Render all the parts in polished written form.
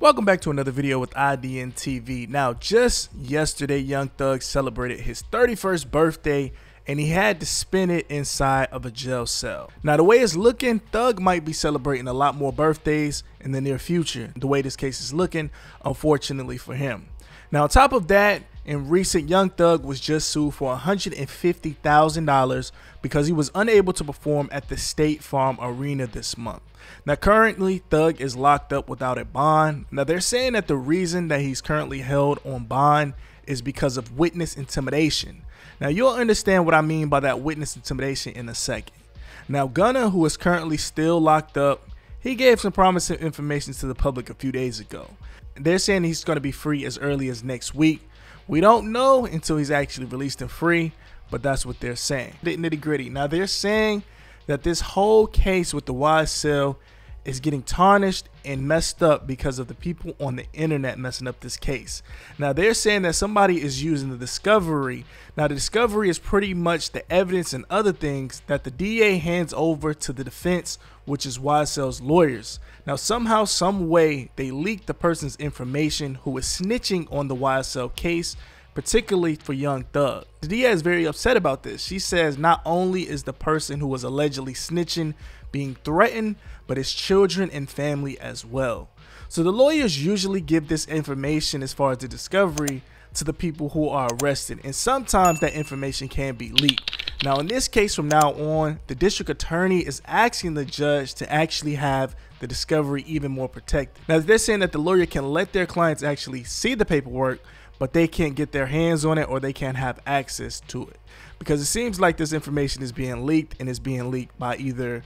Welcome back to another video with IDN TV. Now, just yesterday, Young Thug celebrated his 31st birthday and he had to spend it inside of a jail cell. Now, the way it's looking, Thug might be celebrating a lot more birthdays in the near future. The way this case is looking, unfortunately for him. Now, on top of that, in recent, Young Thug was just sued for $150,000 because he was unable to perform at the State Farm Arena this month. Now, currently, Thug is locked up without a bond. Now, they're saying that the reason that he's currently held on bond is because of witness intimidation. Now, you'll understand what I mean by that witness intimidation in a second. Now, Gunna, who is currently still locked up, he gave some promising information to the public a few days ago. They're saying he's going to be free as early as next week. We don't know until he's actually released and free, but that's what they're saying. The nitty gritty. Now, they're saying that this whole case with the YSL is getting tarnished and messed up because of the people on the internet messing up this case. Now, they're saying that somebody is using the discovery. Now, the discovery is pretty much the evidence and other things that the DA hands over to the defense, which is YSL's lawyers. Now, somehow, some way, they leaked the person's information who is snitching on the YSL case, particularly for Young Thug. The DA is very upset about this. She says not only is the person who was allegedly snitching being threatened, but his children and family as well. So the lawyers usually give this information as far as the discovery to the people who are arrested, and sometimes that information can be leaked. Now, in this case, from now on, the district attorney is asking the judge to actually have the discovery even more protected. Now, they're saying that the lawyer can let their clients actually see the paperwork, but they can't get their hands on it or they can't have access to it, because it seems like this information is being leaked, and it's being leaked by either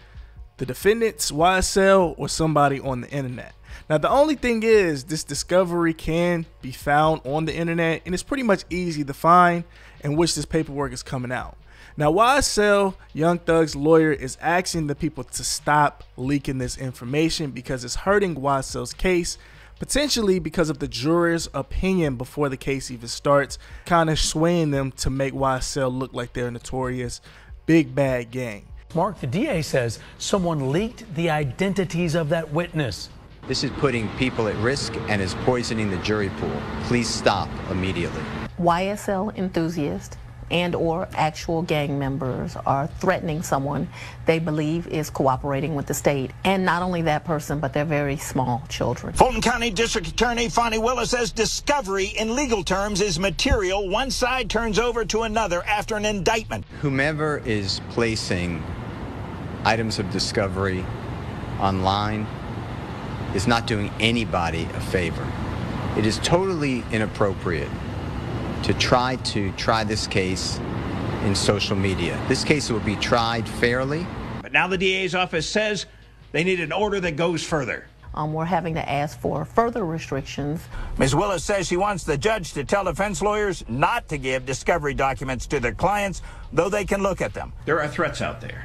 the defendants, YSL, or somebody on the internet. Now, the only thing is this discovery can be found on the internet, and it's pretty much easy to find in which this paperwork is coming out. Now, YSL, Young Thug's lawyer, is asking the people to stop leaking this information because it's hurting YSL's case, potentially because of the jurors' opinion before the case even starts, kind of swaying them to make YSL look like they're a notorious big bad gang. Mark, the DA says someone leaked the identities of that witness. This is putting people at risk and is poisoning the jury pool. Please stop immediately. YSL enthusiasts and or actual gang members are threatening someone they believe is cooperating with the state. And not only that person, but their very small children. Fulton County District Attorney Fonnie Willis says discovery in legal terms is material one side turns over to another after an indictment. Whomever is placing items of discovery online is not doing anybody a favor. It is totally inappropriate to try this case in social media. This case will be tried fairly. But now the DA's office says they need an order that goes further. We're having to ask for further restrictions. Ms. Willis says she wants the judge to tell defense lawyers not to give discovery documents to their clients, though they can look at them. There are threats out there.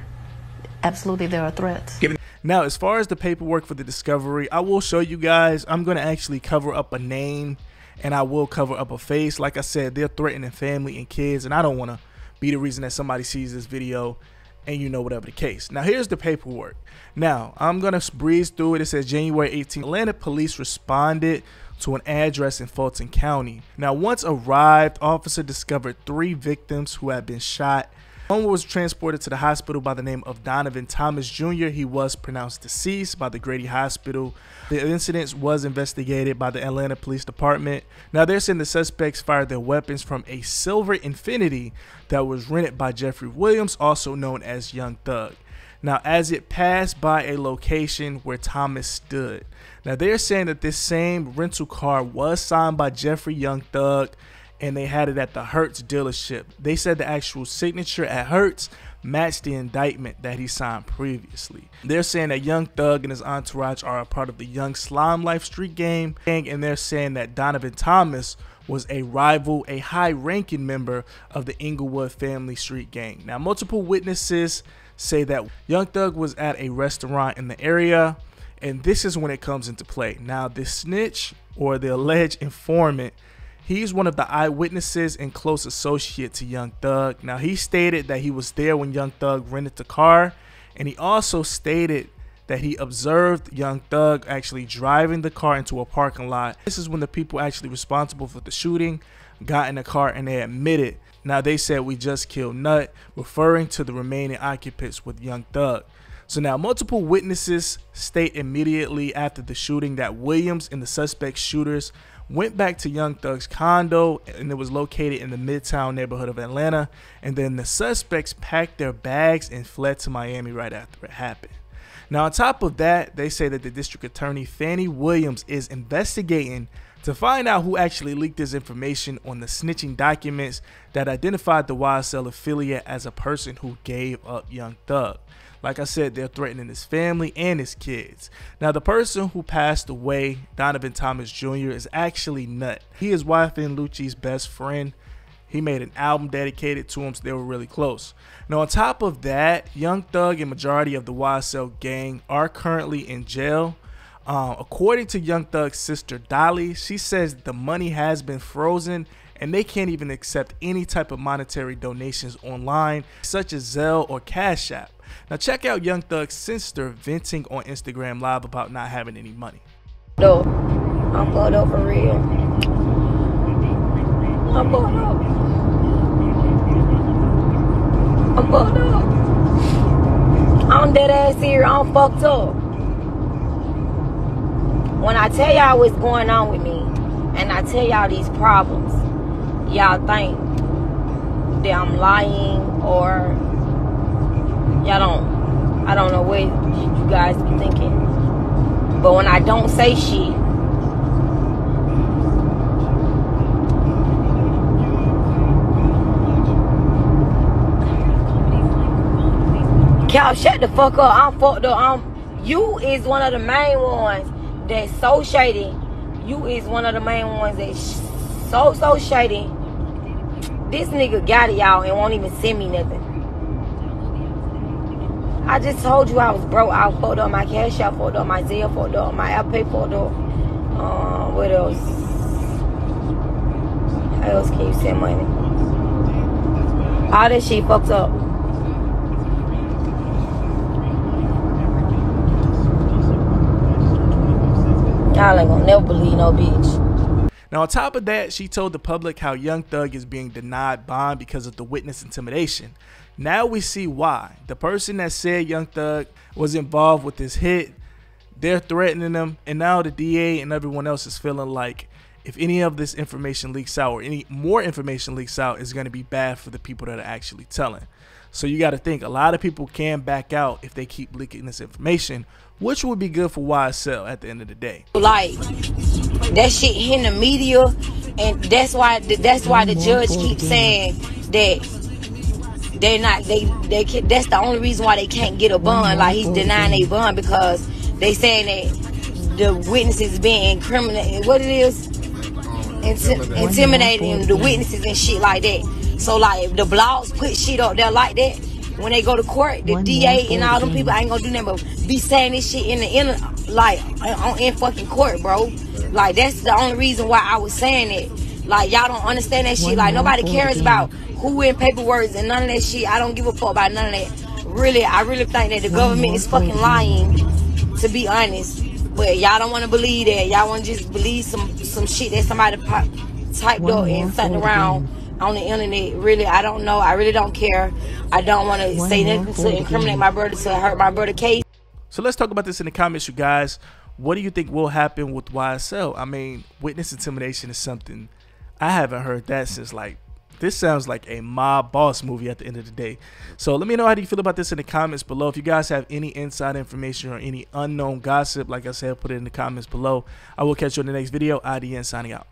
Absolutely, there are threats. Now, as far as the paperwork for the discovery, I will show you guys. I'm going to actually cover up a name and I will cover up a face. Like I said, they're threatening family and kids, and I don't want to be the reason that somebody sees this video and whatever the case. Now, here's the paperwork. Now, I'm going to breeze through it. It says January 18th, Atlanta police responded to an address in Fulton County. Now, once arrived, officer discovered 3 victims who had been shot. One was transported to the hospital by the name of Donovan Thomas Jr. He was pronounced deceased by the Grady Hospital. The incident was investigated by the Atlanta Police Department. Now, they're saying the suspects fired their weapons from a silver Infiniti that was rented by Jeffrey Williams, also known as Young Thug. Now, as it passed by a location where Thomas stood. Now, they're saying that this same rental car was signed by Jeffrey Young Thug, and they had it at the Hertz dealership. They said the actual signature at Hertz matched the indictment that he signed previously. They're saying that Young Thug and his entourage are a part of the Young Slime Life street gang, and they're saying that Donovan Thomas was a rival, a high-ranking member of the Inglewood family street gang. Now, multiple witnesses say that Young Thug was at a restaurant in the area, and this is when it comes into play. Now, the snitch, or the alleged informant, he's one of the eyewitnesses and close associate to Young Thug. Now, he stated that he was there when Young Thug rented the car, and he also stated that he observed Young Thug actually driving the car into a parking lot. This is when the people actually responsible for the shooting got in the car and they admitted. Now they said, "We just killed Nut," referring to the remaining occupants with Young Thug. So now multiple witnesses state immediately after the shooting that Williams and the suspect shooters went back to Young Thug's condo, and it was located in the Midtown neighborhood of Atlanta, and then the suspects packed their bags and fled to Miami right after it happened. Now on top of that, they say that the district attorney Fannie Williams is investigating to find out who actually leaked this information on the snitching documents that identified the YSL affiliate as a person who gave up Young Thug. Like I said, they're threatening his family and his kids. Now, the person who passed away, Donovan Thomas Jr., is actually Nut. He is wife and Lucci's best friend. He made an album dedicated to him, so they were really close. Now, on top of that, Young Thug and majority of the YSL gang are currently in jail. According to Young Thug's sister Dolly, she says the money has been frozen and they can't even accept any type of monetary donations online, such as Zelle or Cash App. Now check out Young Thug's sister venting on Instagram Live about not having any money. No, I'm fucked up for real. I'm fucked up. I'm fucked up. I'm dead ass here. I'm fucked up. When I tell y'all what's going on with me, and I tell y'all these problems, y'all think that I'm lying, or y'all don't, I don't know what you guys be thinking. But when I don't say shit, Cal, shut the fuck up. I'm fucked up. You is one of the main ones that's so shady. You is one of the main ones that's so shady. This nigga got it, y'all, and won't even send me nothing. I just told you I was broke. I fucked up my Cash App, fucked up my Zelle, fucked up my Apple Pay, fucked up. What else? How else can you send money? All that shit fucked up. Y'all ain't gonna never believe no bitch. Now on top of that, she told the public how Young Thug is being denied bond because of the witness intimidation. Now we see why. The person that said Young Thug was involved with this hit, they're threatening him, and now the DA and everyone else is feeling like if any of this information leaks out or any more information leaks out, it's going to be bad for the people that are actually telling. So you got to think, a lot of people can back out if they keep leaking this information, which would be good for YSL at the end of the day. Like, that shit in the media, and that's why the judge keeps saying that they're not, that's the only reason why they can't get a bond. Like, he's denying a bond because they saying that the witnesses being incriminated, what it is, intimidating the witnesses and shit like that. So like, if the blogs put shit up there like that, when they go to court, the DA and all them people ain't gonna do nothing but be saying this shit in fucking court, bro. Like, that's the only reason why I was saying it. Like, y'all don't understand that shit. Like, nobody cares about who in paperwork and none of that shit. I don't give a fuck about none of that. Really, I really think that the government is fucking lying, to be honest. But y'all don't want to believe that. Y'all want to just believe some shit that somebody typed up and sent around on the internet. Really, I don't know. I really don't care. I don't want to say nothing to incriminate my brother, to hurt my brother's case. So let's talk about this in the comments, you guys. What do you think will happen with YSL? I mean, witness intimidation is something I haven't heard that since, like, this sounds like a mob boss movie at the end of the day. So let me know how do you feel about this in the comments below. If you guys have any inside information or any unknown gossip, like I said, put it in the comments below. I will catch you in the next video. IDN signing out.